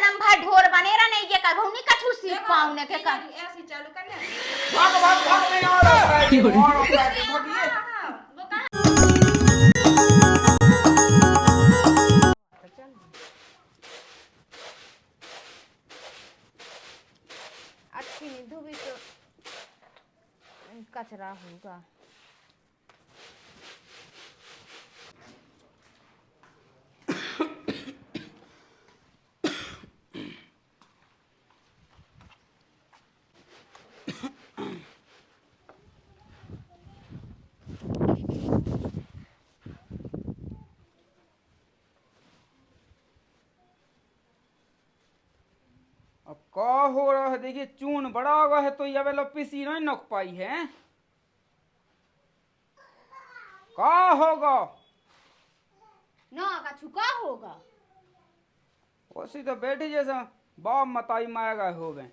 जन्म भर ढोर बनेरा नहीं ये कहूं नहीं कछु सीख पाऊं ने के कर ऐसे चालू कर ले। भाग नहीं आ रहा है और भागिए। अच्छी नहीं धोबी तो कचरा होगा। अब का हो रहा है देखिए चून बड़ा हुआ है तो ये वाला पीसी नहीं नक पाई है। का होगा ना कछु का होगा उसी तो बैठी जैसा बाप मताई माएगा हो गए।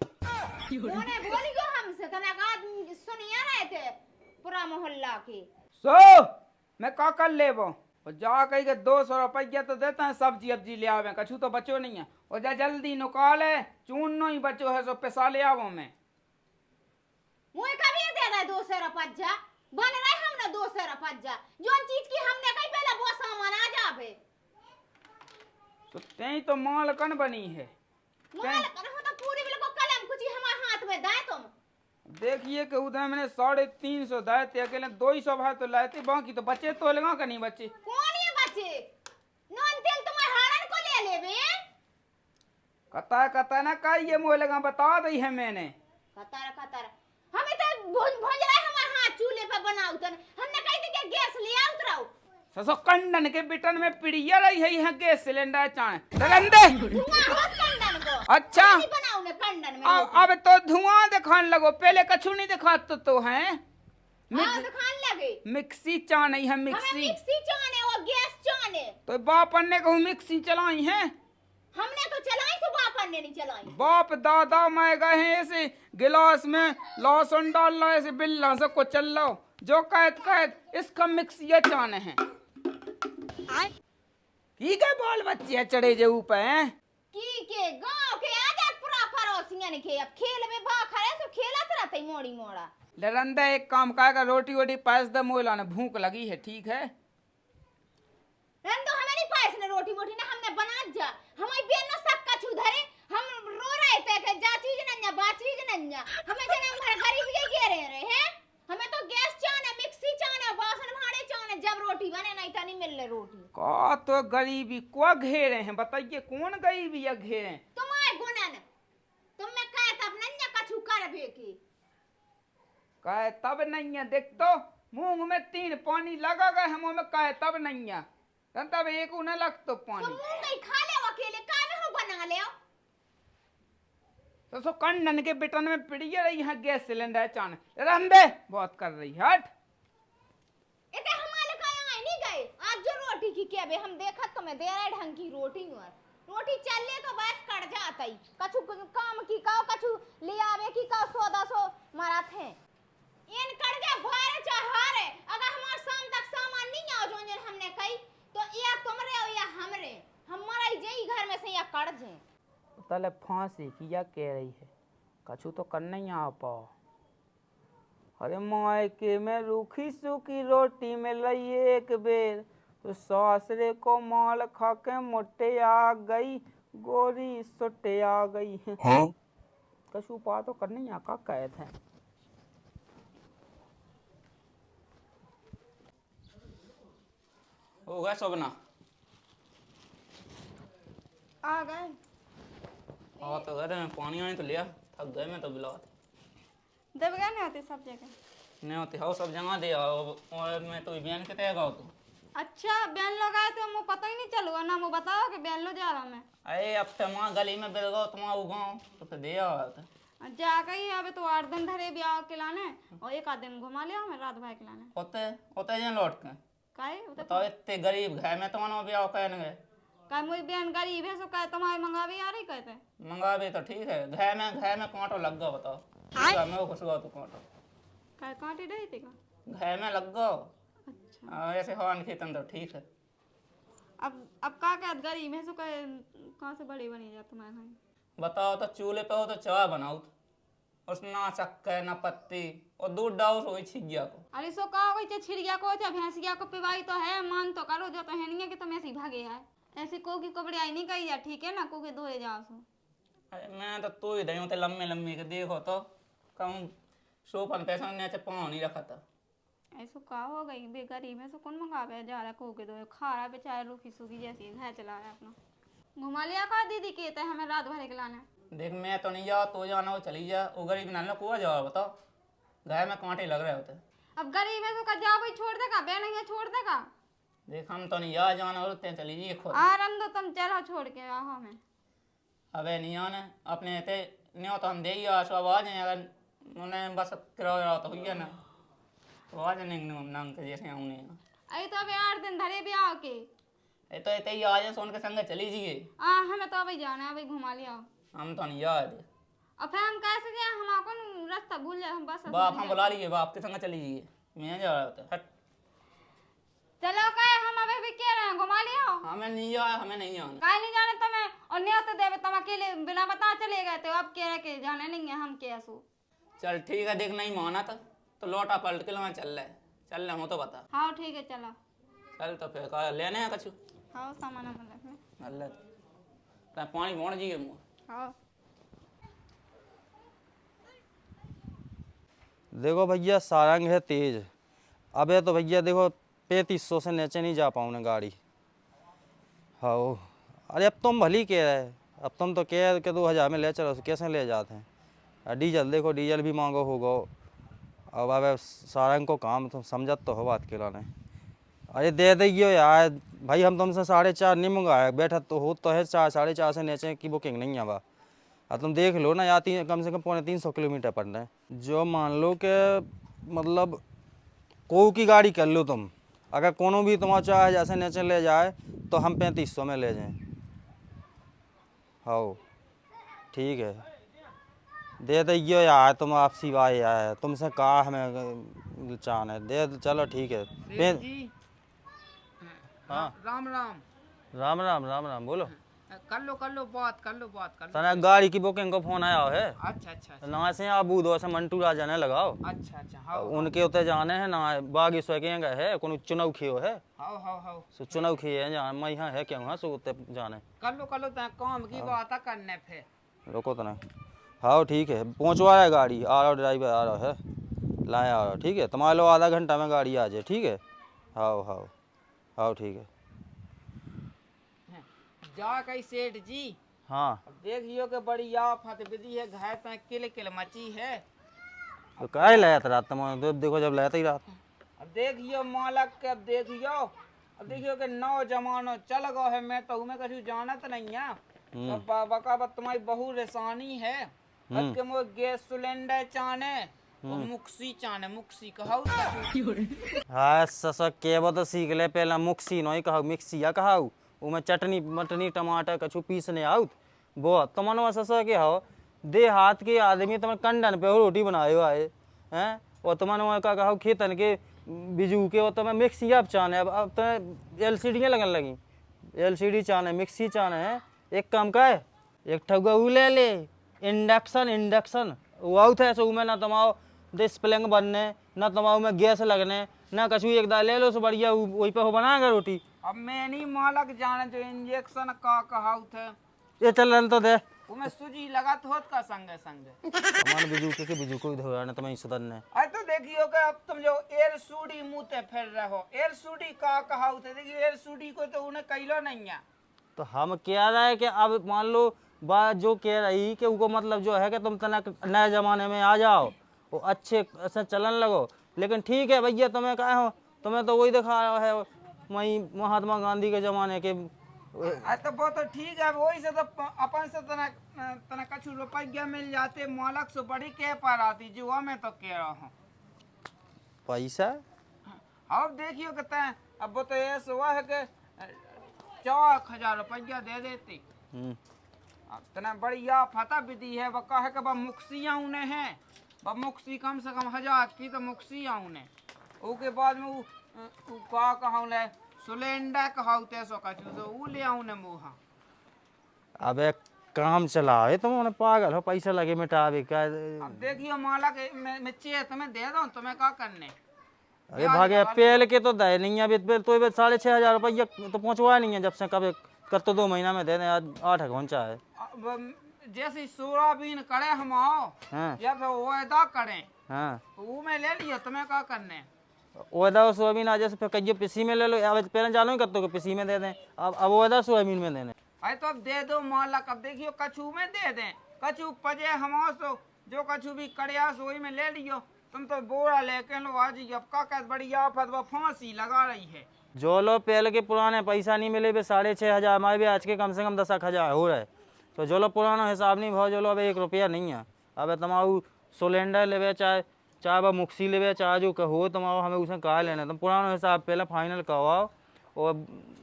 उन्होंने बोली क्यों हमसे तना का सुनिया रहे थे पूरा मोहल्ला के। सो मैं का कर ले वो और जा कही के 200 रुपया तो देता है सब्जी अब्जी ले आवे कछु तो बचो नहीं है और जा जल्दी निकाले चून नहीं बचो है सो पैसा ले आवो मैं मुझे कभी दे दे 200 रुपया बन रहे हमने 200 रुपया जो चीज की हमने कहीं पहले वो सामान आ जावे तो तेई तो मालकन बनी है। मालकन हो तो पूरी बिल्कुल कलम कुछ हमारे हाथ में दे तुम देखिए कि उधर मैंने 350 दाए थे अकेले 200 भाई तो लाए थे बाकी तो बचे तो लगा का नहीं बचे कौन ये बच्चे नॉन तेल तुम्हारे हारन को ले लेवे कता ना का ये मोह लगा बता दी है मैंने कतर हमें तो भुंज रहा है हमारे हाथ चूल्हे पे बनाओ तो हमने कही थी कि गैस ले आओ उतराओ ससो कंडन के बिटन में पिड़िया रही है यहाँ गैस सिलेंडर चाहे डरंदे धुआं हो कंडन को अच्छा नहीं बनाओ ने कंडन में अब तो धुआं दिखाने लगो पहले कछु नहीं दिखाते तो हैं दिखाने लगे मिक्सी चाने है हमें मिक्सी मिक्सी चाने और गैस चाने तो बाप ने कहूँ मिक्सी चलाई है हमने तो चलाई तो बाप ने नहीं चलाई बाप दादा मैं गए हैं ऐसे गिलास में लहसुन डाल लो ऐसे बिल्ला सबको चल लो जो कहत इसका मिक्सी चाने हैं ठीक है बाल बच्चे चढ़े जे ऊपर हैं की के गांव के आजा पूरा पड़ोसियन के अब खेल में भा खड़े तो खेलत रहते मोड़ी मोड़ा लरंदा एक काम करेगा रोटी वोटी पास दे मोला ने भूख लगी है ठीक है रंदो हमें नहीं पास ने रोटी मोटी ना हमने बना जा हमारी बेन ना सब कछु धरे हम रो रहे थे कि जा चीज नन्या बा चीज नन्या हमें जन्म भर गरीब के घेरे रहे हैं हमें तो गैस चाने मिक्सी चाने बासन भाड़े चाने जब रोटी बने नहीं था नहीं मिल रही रोटी का तो गरीबी को घेरे हैं बताइए कौन गरीबी या घेरे तुम्हारे गुणन तुम में कहे तब नन्या कछु कर बेकी कहे तब नहीं है देख तो मुंह में 3 पानी लगा गए हम में कहे तब नहीं है तब एक उन्हें लग तो पानी तुम मुंह में खा ले अकेले का में हो बना ले तो कंडन के बिटन में पिड़िया रही है गैस सिलेंडर चान रंदे बहुत कर रही हट इते हमारे का यहाँ नहीं गए आज जो रोटी की क्या बे हम देखा तो मैं दे रहा ढंग की रोटी और रोटी चल ले तो बस कट जाता ही कछु काम की का कछु ले आवे की का 100 मरत है इन कट जा भरे चाहारे अगर हमार शाम तक सामान नहीं आ जो हमने कही तो या तुमरे और या हमरे हमारा ही जई घर में से या कट जे तले फांसी किया कह रही है कछु तो करना ही आ पाओ अरे मायके में रूखी सूखी रोटी मिल रही है एक बेर तो सासरे को माल खा के मोटे आ गई गोरी सुटे आ गई है हाँ? कछु पा तो करना ही आ का कहे थे हो गया सोबना आ गए हाँ तो गए मैं पानी आने तो लिया थक गए मैं तो बिला देवगा नहीं होती सब जगह नहीं होती हो सब जगह दिया और मैं तो बयान के तय गाओ तू अच्छा बयान लोग आए तो मुझे पता ही नहीं चलूगा ना मुझे बताओ कि बयान लो जा रहा मैं अरे अब तो वहाँ गली में बिल गो तुम गाँव तो फिर दिया जा गई अब तो 8 दिन धरे ब्याह के लाने और एक आध दिन घुमा लिया मैं रात भाई के लाने होते होते जन लौट के काहे बताओ इतने गरीब घर में तुम्हारा ब्याह कहने गए काहे मुझे बयान गरीब है सो काहे तुम्हारे मंगावी आ रही कहते मंगा भी तो ठीक है घर में कांटो लग गो बताओ घर में घुस गो तू कांटो काहे कांटे रही थी का घर में लग गो अच्छा ऐसे हवा नहीं तो ठीक है अब का कहत गरीब है सो कहाँ से बड़ी बनी जा तुम्हारे घर। बताओ तो चूल्हे पे हो तो चाय बनाओ, उसमें ना चक्के ना पत्ती और दूध डालो तो वही छिक गया को। अरे सो का हो गई छिड़िया को चाहे भैंसिया को पिवाई तो है, मान तो करो, जो तो है नहीं है कि तुम ऐसे ही भागे है। ऐसे को की कपड़े आई नहीं कही जा, ठीक है ना, को के धोए जाओ सो। अरे मैं तो तू ही दही लम्बे लम्बे के देखो तो कम सोफन पैसा नीचे पाँव नहीं रखा था। ऐसो का हो गई बेगरीब है सो कौन मंगावे जा रहा को के धोए, खा रहा बेचारा रूखी सूखी जैसी है चला रहा अपना। घुमा लिया का दीदी कहते हैं हमें रात भर के लाना। देख मैं तो नहीं जाओ, तो जाना हो चली जा, वो गरीब नाल को जाओ बताओ, गाय में कांटे लग रहे होते। अब गरीब है तो का जा भाई छोड़ देगा, बे नहीं है छोड़ देगा। देख हम तो नहीं जा, जाना हो तो चली जाइए खुद। आराम दो तुम चलो छोड़ के आहो में। अबे नहीं आने अपने ते नहीं तो हम दे ही आसो आवाज है, अगर उन्हें बस करो तो हुई है ना, तो आवाज नहीं नंग के जैसे आऊँ नहीं। अरे तो अबे 8 दिन धरे भी आओ के। ये तो इतने ही आज सोन के संग चली जाइए। हमें तो अभी जाना है, अभी घुमा लिया। हम तो नहीं जा रहे। अब फिर हम कैसे जाए, हम आपको रास्ता भूल जाए, हम बस बाप हम बुला लिए, बाप के संग चली जाइए, मैं जा रहा था। हट चलो कहे हम अबे भी कह रहे हैं घुमा लिया। हमें नहीं जा, हमें नहीं जाना। काहे नहीं जाने तुम्हें, और नहीं तो देवे तुम अकेले बिना बता चले गए थे, अब कह रहे के जाने नहीं है, हम क्या सो। चल ठीक है, देख नहीं माना था तो लौटा पलट के लो चल रहे हो तो बता। हाँ ठीक है चलो। चल तो फिर का लेने हैं कछु। हाँ सामान मतलब अल्लाह तो पानी मोड़ जी मुँह। हाँ देखो भैया सारंग है तेज। अबे तो भैया देखो 3500 से नीचे नहीं जा पाऊँ गाड़ी। हाँ अरे अब तुम भली कह रहे, अब तुम तो कह के 2000 में ले चलो, कैसे ले जाते हैं। डीजल देखो, डीजल भी मांगो होगा। अब अब सारंग को काम तुम समझत तो हो बात के लाने। अरे दे दियो यार भाई, हम तुमसे 4.5 नहीं मंगाए, बैठा तो हो तो है 4 4.5 से नीचे की बुकिंग नहीं है। अब तुम देख लो ना, या कम से कम 350 किलोमीटर पड़ रहे हैं। जो मान लो कि मतलब को की गाड़ी कर लो तुम, अगर कोनो भी तुम्हारा 4000 से नीचे ले जाए तो हम 3500 में ले जाएं। हाँ ठीक है, दे दियो यार, तुम आपसी भाई यार, तुमसे कहा हमें चाहना है, दे चलो ठीक है। जी हाँ राम राम। राम राम राम राम, बोलो। कर लो बात कर लो। तना गाड़ी की बुकिंग को फोन आया है। अच्छा ना से आबू दो से मंटू राजा ने लगाओ। अच्छा हाँ उनके उते जाने हैं ना, बागेश्वर के गए है, कोनो चुनाव खियो है, हाँ सो चुनाव खिए है जहाँ मैं यहाँ है, क्या वहाँ सो उते जाने। कर लो तो काम की बात करने फिर। रुको तना। हाँ ठीक है, पहुँचवा रहा है गाड़ी, आ रहा ड्राइवर आ रहा है, लाए आ रहा। ठीक है, तुम्हारे लो आधा घंटा में गाड़ी आ जाए। ठीक है हाँ ठीक है। जा कई सेठ जी। हाँ अब देखियो कि बड़ी आफत विधि है, घर पे किल किल मची है। तो क्या लाया था रात तुम, देखो जब लाया था ही रात। अब देखियो मालक के, अब देखियो कि नौजवानों चल गो है, मैं तो मैं कछु जानत नहीं है। तो बका तुम्हारी बहु रेसानी है, अब के मो गैस सिलेंडर चाने और मुक्सी कहाऊ कछु। हाँ ससा केबो तो सीख ले, पहला मुक्सी नहीं कहा मिक्सिया कहाऊ, उमें चटनी मटनी टमाटर कछु पीसने आउत वो तुमन ससा के हो। दे हाथ के आदमी तुम कंडन पे हो रोटी बनाए हो आए हैं, और तुमन का कहो खेतन के बिजू के, और तुम्हें मिक्सिया चाने। अब तो LCD लगन लगी, LCD चाने मिक्सी चाने है। एक काम का है, एक ठगुआ ले ले इंडक्शन वो आउट है, सो में ना तुम्हारो डिस्प्लेंग बनने, ना तुम्हारो में गैस लगने, ना कछु एक दाल ले लो सो बढ़िया वही पे हो बनाएगा रोटी। अब मैं नहीं मालक जाने जो इंजेक्शन का कहाऊ थे, ये चल रन तो दे उमें सुजी लगा तो होत का संगे संगे। हमारे बिजू को धोया ना तुम्हें सुधरने। अरे तो देखियो कि अब तुम जो एलसीडी मुंह ते फिर रहे हो, एलसीडी का कहाऊ थे, देखियो एलसीडी को तो उन्हें कैलो नहीं है। तो हम कह रहा है कि अब मान लो बात जो कह रही कि उनको मतलब जो है कि तुम तना नए जमाने में आ जाओ, वो अच्छे से चलन लगो। लेकिन ठीक है भैया, तुम्हें कहा हो, तुम्हें तो वही दिखा रहा है वही महात्मा गांधी के जमाने के। अरे तो वो तो ठीक है, वही से तो अपन से तना कछु रुपया मिल जाते, मालक से बड़ी कह पर आती जो मैं तो कह रहा हूँ। पैसा अब देखियो कि अब वो तो ऐसा हुआ है कि 4000 रुपया दे देती। तना बढ़िया फता विधि है, वह कहे कि वह मुक्सियाँ उन्हें हैं, वह मुक्सी कम से कम 1000 की तो मुक्सियाँ उन्हें। उसके बाद में का कहूँ ले सिलेंडर कहाउते सो कछु तो ऊ ले आऊं न मोहा। अबे काम चला है तुम पागल हो, पैसा लगे मिटावे का। अब देखियो मालक मैं चेत में दे दूं तुम्हें क्या करने। अरे भागे पहले के तो दे नहीं है, अभी तो 6,500 रुपया तो पहुंचवाया नहीं है जब से, कब कर तो 2 महीना में दे दें, आज 8 पहुंचा है। अब जैसे सोयाबीन करे हम आओ हाँ या फिर वायदा करें हाँ, वो मैं ले लियो, तुम्हें क्या करने। ओदा सोयाबीन आज से फिर कहिए पिसी में ले लो, अब पहले जानो ही करते हो कि पिसी में दे दें, अब ओदा सोयाबीन में देने। अरे तो अब दे दो मालक, अब देखियो कछु में दे दें, कछु पजे हम सो जो कछु भी कड़िया सोई में ले लियो। तुम तो बोरा लेके लो आज, अब का कहत बड़ी आफत वो फांसी लगा रही है। जो लो पहले के पुराने पैसा नहीं मिले, 6,500 हमारे भी आज के कम से कम 10,000 हो रहे, तो जो लो पुराना हिसाब नहीं भाव, जो लो अब 1 रुपया नहीं है। अब तुम्हारू सिलेंडर लेवे चाहे वह मुक्सी लेवे चाहे जो कहो तुम्हारा, हमें उसमें कहा लेना, तुम पुराना हिसाब पहले फाइनल करवाओ और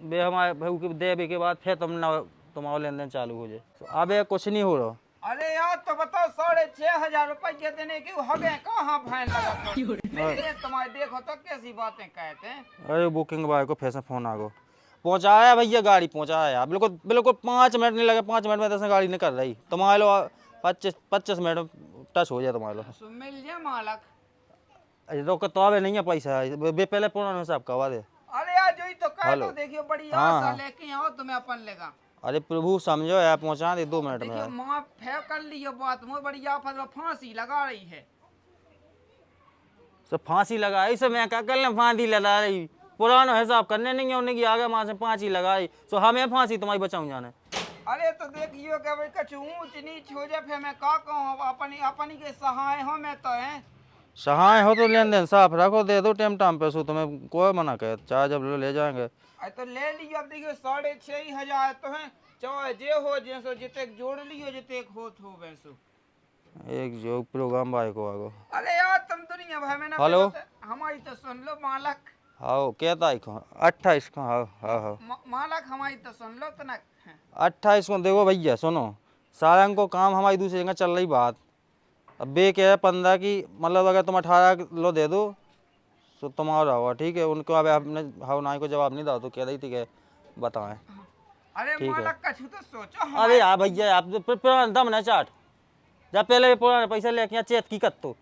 बे हमारे भाई के दे के बाद फिर तुम्हारा लेन देन चालू हो जाए। तो अब ये कुछ नहीं हो रहा। अरे यार तो बताओ 6,500 रुपये देने की हगे कहाँ भैन लगा तुम्हारे, देखो तो कैसी बातें कहते हैं। अरे बुकिंग बॉय को फिर से फोन आ गो, पहुंचाया भैया, गाड़ी पहुंचाया, बिल्कुल बिल्कुल 5 मिनट नहीं लगे, 5 मिनट में दस गाड़ी निकल रही। तुम्हारे लो 25 मिनट टच हो जाए तुम्हारे लो। सो मिल जाए मालक। अरे रोक तो अबे नहीं है पैसा, बे पहले पुराना हिसाब करवा दे। अरे यार जो ही तो कह हेलो। दो, देखियो बड़ी हाँ, आशा हाँ। लेके आओ तुम्हें अपन लेगा। अरे प्रभु समझो यार, पहुंचा दे 2 मिनट में देखियो यार। माँ फेंक कर लियो बात, मुझे बड़ी आफत वो फांसी लगा रही है। सब फांसी लगा इसे, मैं क्या कर ले, फांसी लगा रही, पुराना हिसाब करने नहीं है उन्हें की आगे वहां से फांसी लगाई, सो हमें फांसी तुम्हारी बचाऊं जाने। अरे तो देखियो कि भाई कछु ऊंच नीच हो जाए, फिर मैं का कहूँ, अपनी अपनी के सहाय हो मैं तो है। सहाय हो तो लेन देन साफ रखो, दे दो टाइम पे, सो तुम्हें कोई मना करे, चाहे जब ले जाएंगे। अरे तो ले लियो, अब देखियो 6,500 तो है, चाहे जे हो जैसो जिते जोड़ लियो जिते होत हो वैसो। एक जो प्रोग्राम भाई को आगो। अरे यार तुम दुनिया भाई मैंने हेलो। हमारी तो सुन लो मालक। हाँ क्या तारीख को? 28 को। हाँ हाँ हाँ, मालक हमारी तो सुन लो तो ना। 28 को। देखो भैया सुनो, सारंग को काम हमारी दूसरी जगह चल रही बात, अब बे क्या है 15 की, मतलब अगर तुम 18 किलो दे दो तो तुम्हारा होगा, ठीक है। उनको अब आपने हाउ नाई को जवाब नहीं दो तो कह रही थी कि बताएं। अरे ठीक है। मालक कछु तो सोचो। अरे यार भैया आप पुराना दम ना चाट, जब पहले पुराना पैसा लेके यहाँ चेत की कत तो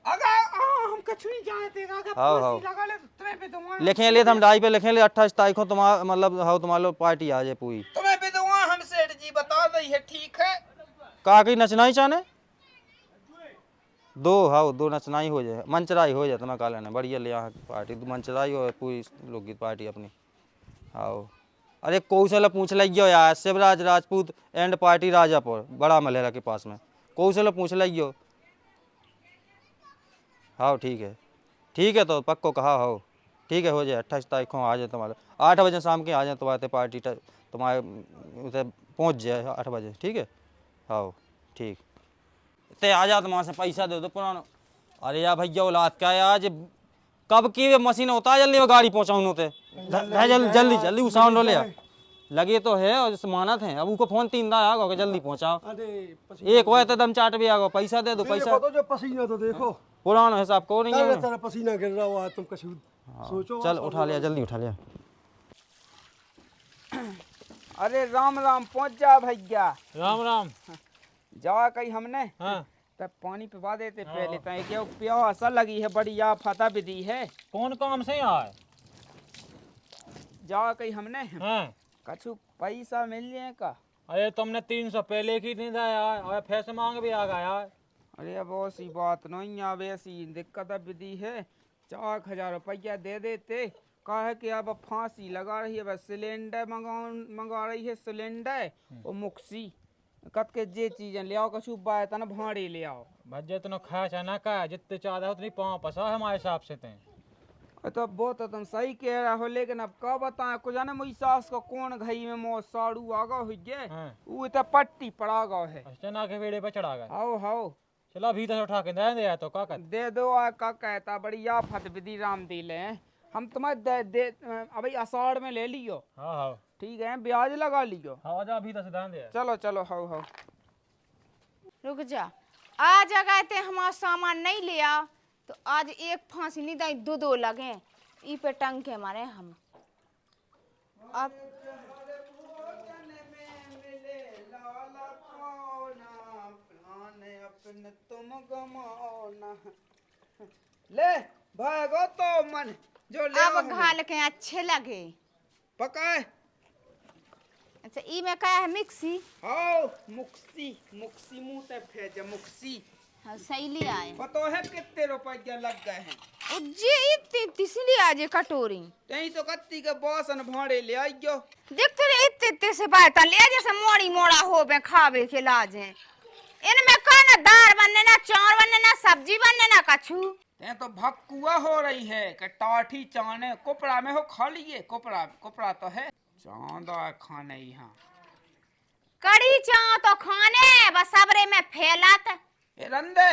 अगर हम कछु नहीं जानते, अगर हाँ, फांसी लगा ले तो तुम्हें भी दूंगा। लिखे ले, हम डाई पे लिखे ले 28 तारीख को तुम्हारा, मतलब हाउ तुम्हारे लो पार्टी आ जाए पूरी। तुम्हें भी दूंगा, हम सेठ जी बता रही है, ठीक है। का की नचना ही चाहने दो, हाँ 2 नचनाई हो जाए, मंचराई हो जाए, तुम्हें कहा लेना बढ़िया ले यहाँ पार्टी, मंचराई हो पूरी लोग की पार्टी अपनी। हाँ अरे कौशल पूछ लियो यार, शिवराज राजपूत एंड पार्टी राजापुर बड़ा मलेरा के पास में, कौशल पूछ लियो। हाँ ठीक है तो पक्को कहा हो, ठीक है हो जाए 28 तारीख को आ जाए, तुम्हारे 8 बजे शाम के आ जाए, तुम्हारे पार्टी तुम्हारे उसे पहुँच जाए 8 बजे, ठीक है। हाँ ठीक ते आ जा, तुम वहाँ से पैसा दे दो पुराना। अरे यार भैया औलाद क्या है आज, कब की वे मशीन होता है, जल्दी वो गाड़ी पहुँचाऊँ होते जल्दी जल्दी उसाउंड ले आ। लगे तो है और मानत है, अब उनको फोन 3 दा आ गो जल्दी पहुँचाओ, एक वो तो दम चाट भी आ गो, पैसा दे दो पैसा। तो जो पसीना तो देखो, पुराना हिसाब को नहीं है। तेरा पसीना गिर रहा हुआ है, तुम कछु सोचो। चल उठा लिया, जल्दी उठा लिया। अरे राम राम, पहुंच जा भैया। राम राम। जावा कहीं हमने हाँ, तब पानी पिवा देते पहले, तो क्या प्यासा लगी है, बढ़िया फता विधि है। कौन काम से आए? जावा कहीं हमने हाँ, कछु पैसा मिल जाए का। अरे तुमने 300 पहले की नहीं दिया यार, और फिर से मांग भी आ गया यार। अरे अब ऐसी बात नहीं, अब ऐसी दिक्कत विधि है, 4,000 रुपया दे देते, कहे कि अब फांसी लगा रही है, बस सिलेंडर मंगा रही है, सिलेंडर और मुक्सी कत के जे चीजें ले आओ, कछु बात ना भाड़ी ले आओ। भज्जे तुम खा ना का, जितने चाहते हो उतनी पाँव पसा है हमारे हिसाब से ते। तो वो तो तुम सही कह रहे हो, लेकिन अब क्या बताएं, कुछ जाने मेरी सास को कौन घई में मो साड़ू आगा हुई है, हाँ, वो तो पट्टी पड़ा गया है। चना के वेड़े पे चढ़ा गए। आओ हाओ चलो भीतर से उठा के दे दिया तो का कहते। दे दो, आ का कहता बढ़िया फत विधि राम दिले हैं। हम तुम्हें दे अभी आषाढ़ में ले लियो, हाँ हाँ ठीक है, ब्याज लगा लियो। हाँ, जा भीतर से ध्यान दे। चलो चलो हाओ हाओ। रुक जा, आज अगर ते हमारा सामान नहीं लिया तो आज एक फांसी नहीं दाई, 2 लगे ई पे टंग के मारे हम। अब तुम गमाओ ना। ले भागो तो मन जो ले अब घाल के अच्छे लगे। पकाए। अच्छा ई में क्या है मिक्सी? आओ मुक्सी मुक्सी मुंह ते भेज मुक्सी। हाँ सही ले आए। पतो है कितने रुपए लग गए हैं? उज्जे इतनी तिसली आज कटोरी। तई तो कत्ती के बासन भाड़े ले आइयो। देख तो इतने इतने से बात ले जैसे मोड़ी मोड़ा हो बे खावे के लाज है। इनमें का ना दाल बनने ना चावल बनने ना सब्जी बनने ना कछु। ते तो भक्कुआ हो रही है कि टाठी चाने कोपड़ा में हो खा लिए। कोपड़ा कोपड़ा तो है चांदा खाने यहाँ। कड़ी चाव तो खाने बस सबरे में फैलात। ए रंदे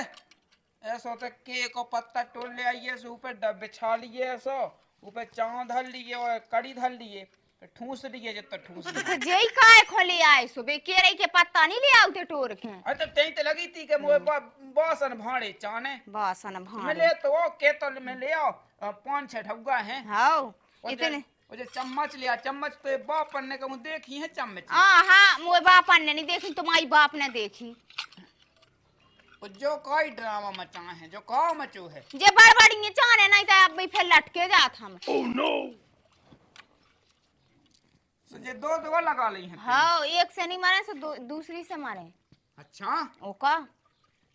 ऐसो तो के को पत्ता तोड़ ले आइए सो ऊपर डब बिछा लिए ऐसो ऊपर चाव धर लिए और कड़ी धर लिए ठूस लिए जब तक ठूस लिए। तो जेई काय खोले आए सुबह केरे के पत्ता नहीं ले आउते टोर के। अरे तो तेई तो लगी थी कि मोए बासन भाड़े चाने बासन मैं भाड़े। ले तो वो के तो में ले आओ 5-6 ढुगा हैं। हां इतने वो जो चम्मच लिया चम्मच तो बाप पन्ने का मुंह देखी है चम्मच। हां मोए बाप ने नहीं देखी तुम्हारी बाप ने देखी। वो जो कोई ड्रामा मचा है जो कौ मचो है जे बड़बड़ी चाने नहीं तो अब भी फिर लटके जात हम। Oh no. तो ये दो दो लगा ली हैं। हाँ एक से नहीं मारे तो दूसरी से मारे। अच्छा ओका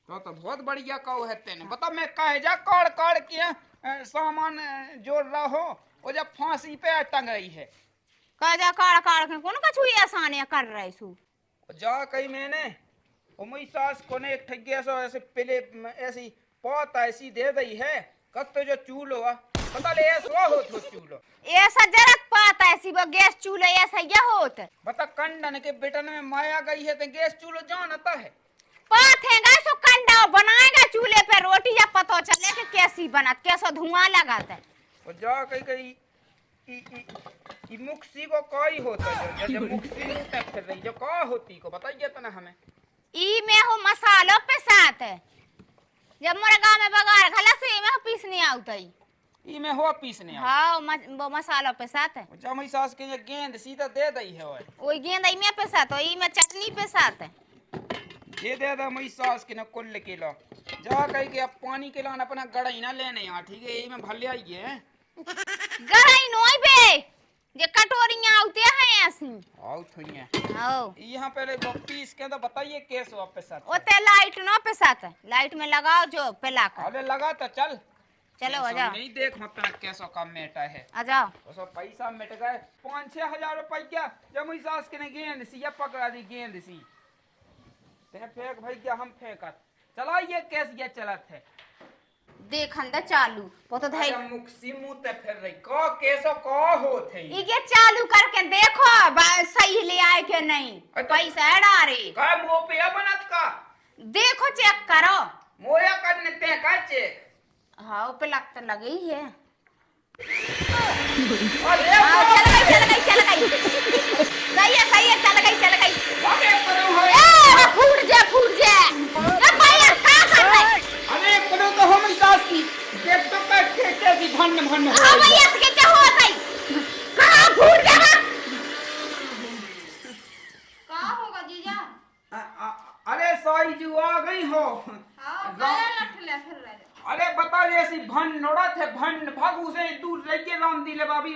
तो बहुत बढ़िया कहो है तेने बता मैं कहे जा काड़ काड़ के सामान जोड़ रहा हो वो जब फांसी पे टंग रही है। कह जा काड़ काड़ के कौन कछु आसानियां कर रहे सु। जा कही मैंने वो मेरी सास को ने एक ठगी ऐसे पहले ऐसी पौत ऐसी दे दी है कब तो जो चूल्हो पता ले ऐसा हो तो चूल्हो ऐसा जरत पाता ऐसी वो गैस चूल्हा ऐसा या होत। बता कंडन के बेटन में माया गई है तो गैस चूल्हो जानता है। पाथेगा सो कंडा बनाएगा चूल्हे पे रोटी या पता चले कि कैसी बनत कैसा धुआं लगाता है। और जा कही कही मुक्सी को कोई होता है जो मुक्सी होता है फिर रही जो का होती को बताइए तो ना हमें। ई में हो मसालों पे साथ है जब मोरे गांव में बगार खला से में पीसने आउता ही ई में हो पीसने हां वो मसालों पे साथ है। जा मेरी सास के गेंद सीधा दे दी है ओए गेंद ई में पे साथ है ई में चटनी पे साथ है। ये दे दे मेरी सास के न कुल किलो जा कही के अब पानी के लान अपना गड़ाई ना लेने यहाँ ठीक है यही में भले आइए गड़ाई नोई बे जे कटोरियां आउते हैं ऐसी आओ थोइए आओ यहाँ पहले वो पीस के तो बताइए कैसे वापस आता ओते लाइट ना पे साथ है लाइट में लगाओ जो पिला कर। अरे लगा तो चल चलो आ जाओ नहीं देख अपना कैसा काम मेटा है आ जाओ। उसो पैसा मिट गए 5-6 हजार रुपया जब मेरी सास के ने गेंद सी या पकड़ा दी गेंद सी ते फेंक भैया हम फेंकत चला ये कैसे ये चलत है देखन द चालू वो तो धई मुक्सी मुंह ते फिर रही को कैसो को होत है ई के चालू करके देखो सही ले आए के नहीं पैसा डारे का मुंह पे बनत का देखो चेक करो मोया करने ते का चेक। हाँ पे लग तो लगे ही है। अरे चल गई सही है चल गई आगे करो हो ए फूट जा ए भैया का कर रहे। अरे करो तो हम सास की देख तो कैसी भन भन हो हां भैया के क्या होता है कहां फूट जाएगा का होगा जीजा? अरे साई जी आ गई हो। हां गया लठले फिर रहे। अरे बता जैसी भन नोड़त है भन भागू से दूर लगे राम दिले बाबी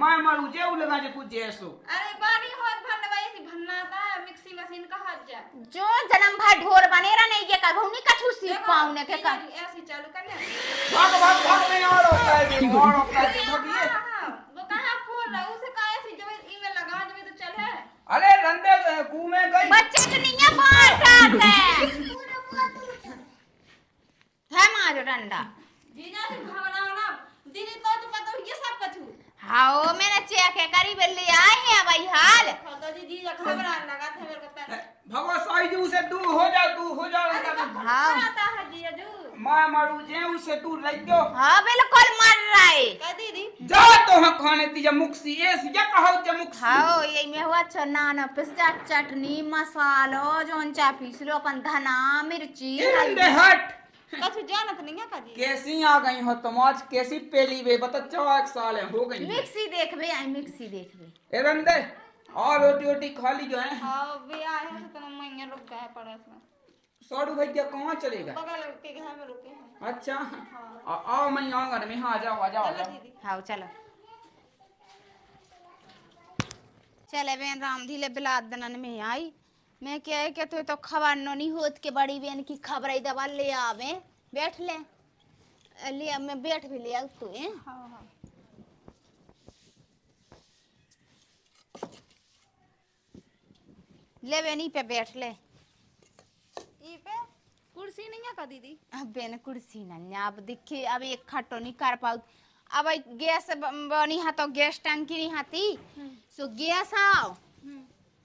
माय मारू जे लगा जे कुछ जैसो। अरे बानी होत भन भाई सी भन्नाता है मिक्सी मशीन का हाथ जा। जो जन्म भर ढोर बनेरा नहीं के कभू नहीं कछु सीख पाऊने के का ऐसे चालू करने। भाग में और होता है जी और होता है भागिए। वो कहां फोन रहा उसे का ऐसे जब ईमेल लगा जब तो चल है। अरे रंदे घूमे गई बच्चे के नहीं है बांट है मारो डंडा जीजा से भावना ना दीदी तो पता ये सब कछु। हां मैंने चेक है करीब ले आए हैं भाई हाल तो जीजा खबर आने लगा थे मेरे को पता। भगवा साई जी उसे दूर हो जा हां आता है जीजा जो माय मारू जे उसे दूर रह गयो। हां बिल्कुल मर रहा है कह दीदी जा तो हम खाने ती मुक्सी एस या कहो जे मुक्सी। हां ये में हुआ चना पिस्ता चटनी मसालो जोन चा पीस लो अपन धना मिर्ची रंदे हट कछु जानत नहीं है काजी। कैसी आ गई हो तुम आज? कैसी पहली वे बता, 4 साल है हो गई। मिक्सी देखबे आई मिक्सी देखबे। ए बंदे और रोटी वोटी खा ली जो है। हाँ वे आए हैं तो मैं रुक गए पड़ोस में। साड़ू भैया कहाँ चलेगा? बगल के घर में रुके हैं। अच्छा आओ मैं आऊंगा में। हाँ जाओ जाओ चलो जाओ। दीदी। हाँ चलो चले बेन राम धीले बिलाद दनन में आई। मैं क्या है कि तू तो खबर नहीं होत के बड़ी बहन की खबर ही दबा ले आवे। बैठ ले ले मैं बैठ भी ले आऊ तू हैं। हाँ हाँ ले बेनी पे बैठ ले। ई पे कुर्सी नहीं है का दीदी? अब बेन कुर्सी ना अब दिखे अब एक खट्टो नहीं कर पाऊ। अब गैस बनी हा तो गैस टंकी नहीं हाथी सो गैस आओ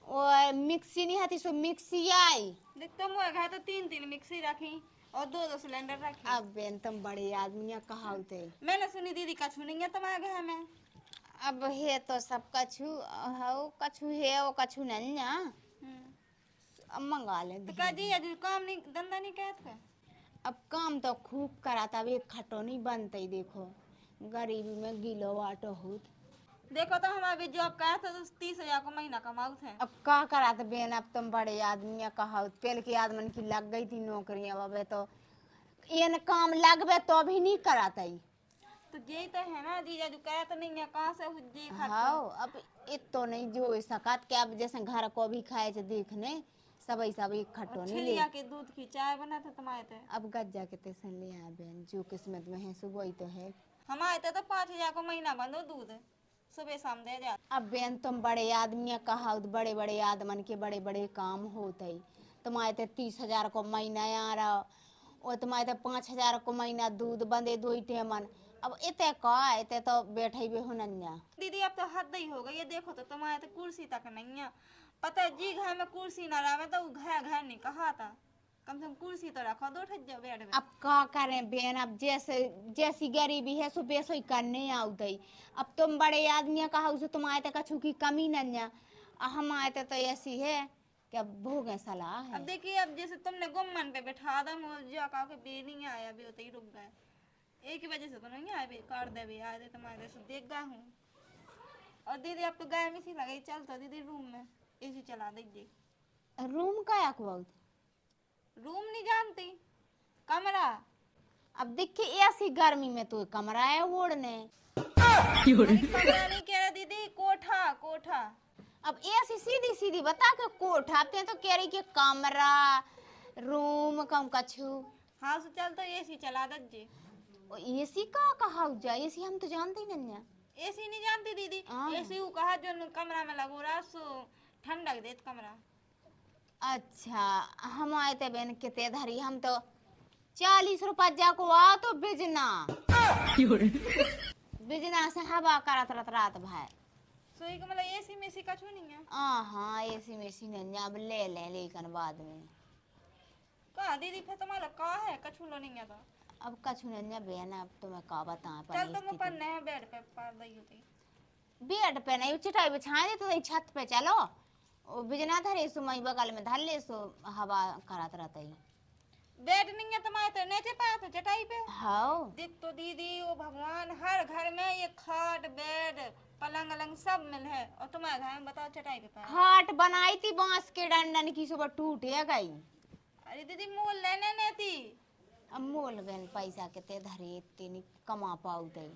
और मिक्सी नहीं हाथी सो मिक्सी आई। देख तुम वो घर तो 3 मिक्सी रखी और 2 सिलेंडर रखे। अब बेन तुम बड़े आदमी कहा होते। मैंने सुनी दीदी कछु नहीं है तुम्हारे घर में। अब है तो सब कछु हो कछु है वो कछु नहीं ना। अब मंगा ले तो का जी अजू काम नहीं धंधा नहीं कहते। अब काम तो खूब कराता अब एक खटो नहीं बनते। देखो गरीबी में गिलो वाटो हो। देखो तो हमारे भी जॉब का तो 30,000 को महीना कमाऊ थे। अब का कराते बेन अब तुम बड़े आदमी कहा पहले के आदमी की लग गई थी नौकरियां। अब तो ये न काम लगवे तो भी नहीं कराता ही। तो यही तो है ना जीजा जो कहे तो नहीं है कहाँ से हुज्जी हाँ अब इत तो नहीं जो सकत के अब जैसे घर को भी खाए थे देखने सब एक खटो नहीं ले। छिलिया के दूध की चाय बना था तुम्हारे ते। अब गज्जा के तेसन ले आ बेन जो किस्मत में है सुबह ही तो है। हमारे ते तो 5,000 को महीना बंदो दूध सुबह शाम दे जा। अब बेन तुम बड़े आदमी कहा बड़े बड़े आदमन के बड़े बड़े काम होते। तुम्हारे ते 30,000 को महीना आ रहा और तुम्हारे ते 5,000 को महीना दूध बंदे 2 टेमन। अब इते का इते तो बैठे भी हो नन्या। दीदी अब तो हद ही हो गई है। देखो तो तुम्हारे तो कुर्सी तक नहीं है। पता है जी घर में कुर्सी ना रहा तो घर घर नहीं कहा था। कम से कम कुर्सी तो रखो 2 ठज्जा बेड में। अब का करें बेन अब जैसे जैसी गरीबी है सो बेसो ही करने आउतई। अब तुम बड़े आदमी कहा उसे तुम आए थे कछु की कमी नन्या। हम आए थे तो ऐसी है कि अब भोगे सलाह है। अब देखिए अब जैसे तुमने गुम्मन पे बैठा दा मुझे कहा कि बे नहीं आया भी होते ही रुक गए। एक ही वजह से तो नहीं आए बे कर दे बे आए थे तुम्हारे से देख गा हूँ। और दीदी अब तो गाय में सी लगी चल तो दीदी रूम में एसी चला दीजिए। रूम का या बहुत रूम नहीं जानती कमरा। अब देखिए ऐसी गर्मी में तो कमरा है ओढ़ने। कमरा नहीं कह रहा दीदी कोठा कोठा। अब ऐसी सीधी सीधी बता के कोठा आते हैं तो कह रही कि कमरा रूम कम कछु। हाँ तो चल तो एसी चला दीजिए। एसी का कहा जा एसी हम तो जानते ही नहीं। एसी नहीं जानती दीदी। हाँ। एसी वो कहा जो कमरा में लगो रहा सो ठंडक देत कमरा। अच्छा हम आए थे बहन कितने धरी हम तो 40 रुपया जा को आ तो बिजना बिजना से हवा करत रत रात भाई। सोई का मतलब एसी में सी कछु नहीं है। हाँ एसी में सी नहीं अब ले लेकिन बाद में कहा दीदी फिर तुम्हारा का है कछु लो नहीं है तो। अब कछु नहीं बहन अब तुम्हें का बता चल तुम ऊपर नए बेड पे पार दई होती। बेड पे नहीं चटाई बिछाए तो छत पे चलो ओ बिजना धरे सो मई बगल में धर ले सो हवा करत रहता ही। बेड नहीं है तुम्हारे तो नीचे पाया तो चटाई पे। हाँ देख तो दीदी ओ भगवान हर घर में ये खाट बेड पलंग अलंग सब मिल है और तुम्हारे घर में बताओ चटाई पे पाया। खाट बनाई थी बांस के डंडन की सुबह टूट गई। अरे दीदी मोल लेने नहीं थी। अब मोल बहन पैसा कितने धरे इतने नहीं कमा पाऊ दे।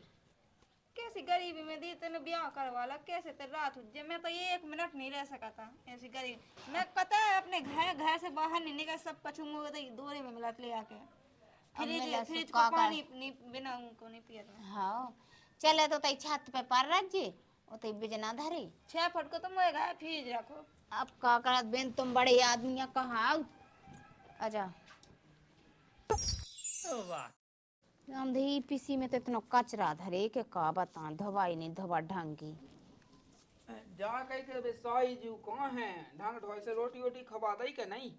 कैसी गरीबी में दी तेने ब्याह करवाला कैसे ते रात उज्जे मैं तो ये 1 मिनट नहीं रह सका था ऐसी गरीब। मैं पता है अपने घर से बाहर नहीं निकल सब पछूंगा तो दोरे में मिला ले आके फ्रिज का पानी नहीं बिना उनको नहीं पिया था। हाँ चले तो तई छत पे पर रख जी ओ तई बिजना धरे 6 फुट को तुम वो घर फ्रिज रखो। अब का करत बेन तुम बड़े आदमी कहा आजा अंधी पीसी में तो इतना कचरा धरे के का बता धोवाई नहीं धोवा ढंगी। जा कहीं के बेसाई जू कहाँ है ढंग ढोई से रोटी वोटी खवा दई के नहीं।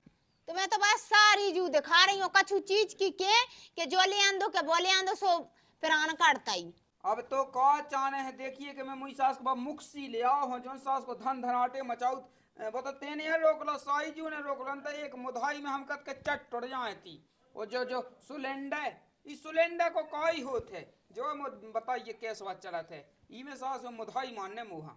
तो मैं तो बस सारी जू दिखा रही हूँ कछु चीज की के जो ले आंदो के बोले आंदो सो प्राण काटता ही। अब तो का चाने है देखिए कि मैं मुई सास को मुक्सी ले आओ हो जोन सास को धन धनाटे मचाऊ बता तेने रोक लो साई जू ने रोक लो तो एक मुधाई में हम कत के चट टुट जाए थी वो जो जो सिलेंडर, इस सिलेंडर को काई होते जो बताइए कैसे बात चला थे इमे सास मुधाई मानने मुहा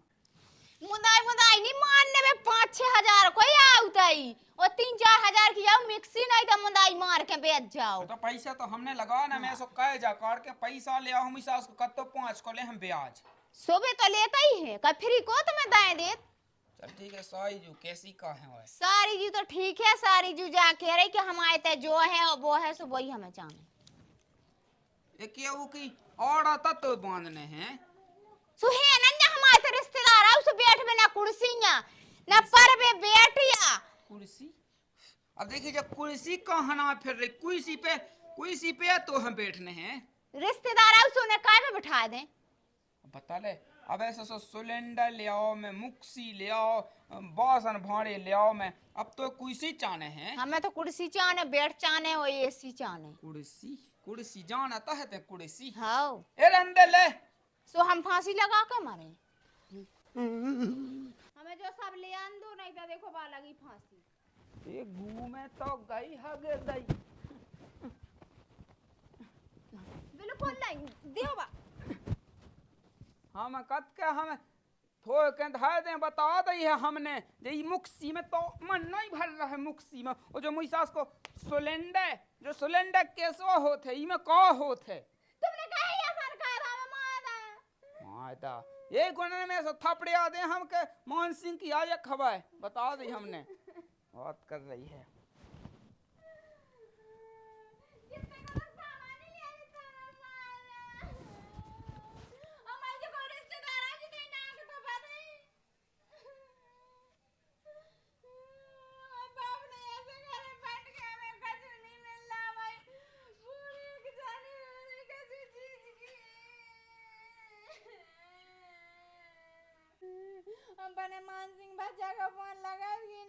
मुदाई मुदाई नहीं मानने में 5-6 हजार कोई आउताई और 3-4 हजार की जाओ मिक्सी नहीं तो मुदाई मार के बेच जाओ। तो पैसा तो हमने लगा ना, मैं सो कहे जा काट के पैसा ले आओ हम सास को कत्तो 5 को ले हम ब्याज। सुबह तो लेता ही है का फ्री को तो मैं दाएं देत। चल ठीक है साई जू कैसी का है वो सारी जी तो ठीक है, सारी जी जा कह रही कि हम आए थे जो है और वो है सो वही हमें चाहिए। ये क्या वो की और आता तो बांधने हैं सुहे नन्या हमारे तो रिश्तेदार है उस बैठ में ना कुर्सियां ना पर पे बैठिया कुर्सी। अब देखिए जब कुर्सी कहाँ ना फिर रही कुर्सी पे तो हम बैठने हैं रिश्तेदार है उसने काय में बिठा दें। बता ले अब ऐसा सो सिलेंडर ले आओ मैं मुक्सी ले आओ बासन भाड़े ले आओ मैं अब तो कुर्सी चाने हैं। हमें तो कुर्सी चाने बेड चाने और एसी चाने। कुर्सी जाना तो है ते कुर्सी हाँ ए रंदे ले सो हम फांसी लगा के मारे। हमें जो सब ले आन दो नहीं तो देखो बा लगी फांसी। ये घूमे तो गई हगे दई बिल्कुल नहीं दियो बा हम कत के हम थोड़े के धाय दे बता दई है हमने जे ई मुक्सी में तो मन नहीं भर रहा है मुक्सी में और जो मुई सास को सिलेंडर कैसो होते ई में का होते तुमने कहा ये सरकार हमें मार माता ये गुण में से थपड़े आ दे हम के मोहन सिंह की आया खबर बता दी हमने बात कर रही है। बने मान सिंह बच्चा का फोन लगा कि